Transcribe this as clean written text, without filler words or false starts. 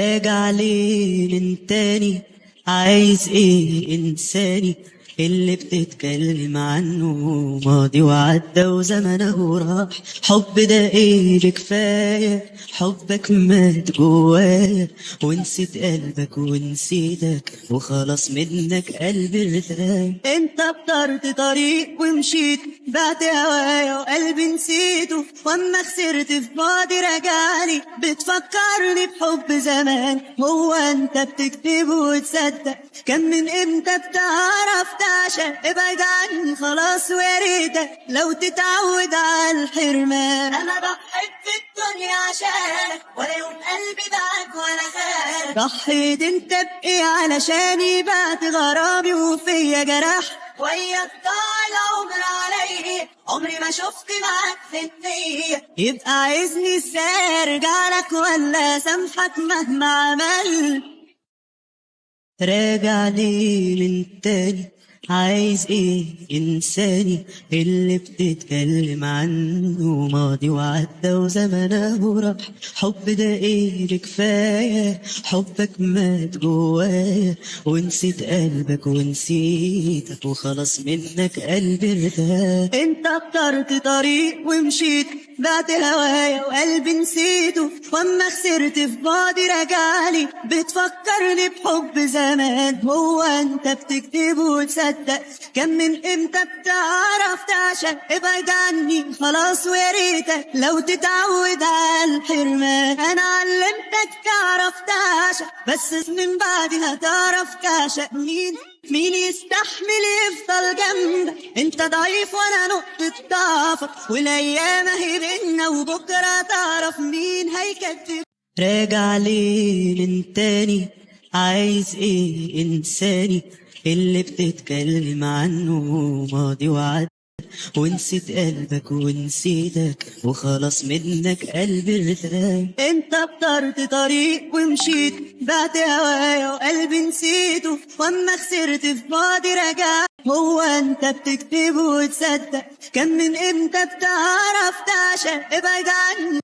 راجع ليه من تاني؟ عايز ايه انساني اللي بتتكلم عنه؟ ماضي وعدى وزمنه راح. حب ده ايه بكفاية؟ حبك مات جوايا ونسيت قلبك ونسيتك وخلاص منك قلبي ارتاح. انت اخترت طريق ومشيت، بعت هوايا وقلبي نسيته، واما خسرت في بعدي رجعني بتفكرني بحب زمان. هو انت بتكتب وتصدق؟ كان من امتى بتعرف تعشق؟ ابعد عني خلاص ويا ريتك لو تتعود على الحرمان. انا ضحيت في الدنيا عشانك ولا يوم قلبي باعك ولا خانك. ضحيت انت بايه علشاني؟ بعت غرامي وفيا جرح، وياك ضاع العمر علي، عمري ما شفت معاك حنية. يبقى عايزني ازاي ارجع لك ولا سامحك مهما عملت؟ راجع ليه من تاني؟ عايز ايه انساني اللي بتتكلم عنه؟ ماضي وعدى وزمنه راح. حب ده ايه بكفاية؟ حبك مات جوايا ونسيت قلبك ونسيتك وخلاص منك قلبي ارتاح. انت اخترت طريق ومشيت، بعت هوايا وقلبي نسيته، واما خسرت في بعدي رجعلي بتفكرني بحب زمان. هو انت بتكتب وتصدق؟ كان من امتى بتعرف تعشق؟ ابعد عني خلاص ويا ريتك لو تتعود على الحرمان. انا علمتك تعرف تعشق، بس من بعدي هتعرف تعشق مين يستحمل يفضل جنبك؟ انت ضعيف وانا نقطة ضعفك، والايام اهي بينا وبكرة تعرف مين هيكتب. راجع ليه من تاني؟ عايز ايه انساني اللي بتتكلم عنه؟ ماضي وعدى ونسيت قلبك ونسيتك وخلاص منك قلبي ارتاح. انت اخترت طريق ومشيت، بعت هوايا وقلبي نسيته، واما خسرت في بعدي رجع. هو انت بتكتب وتصدق؟ كان من امتى بتعرف تعشق؟ ابعد عني.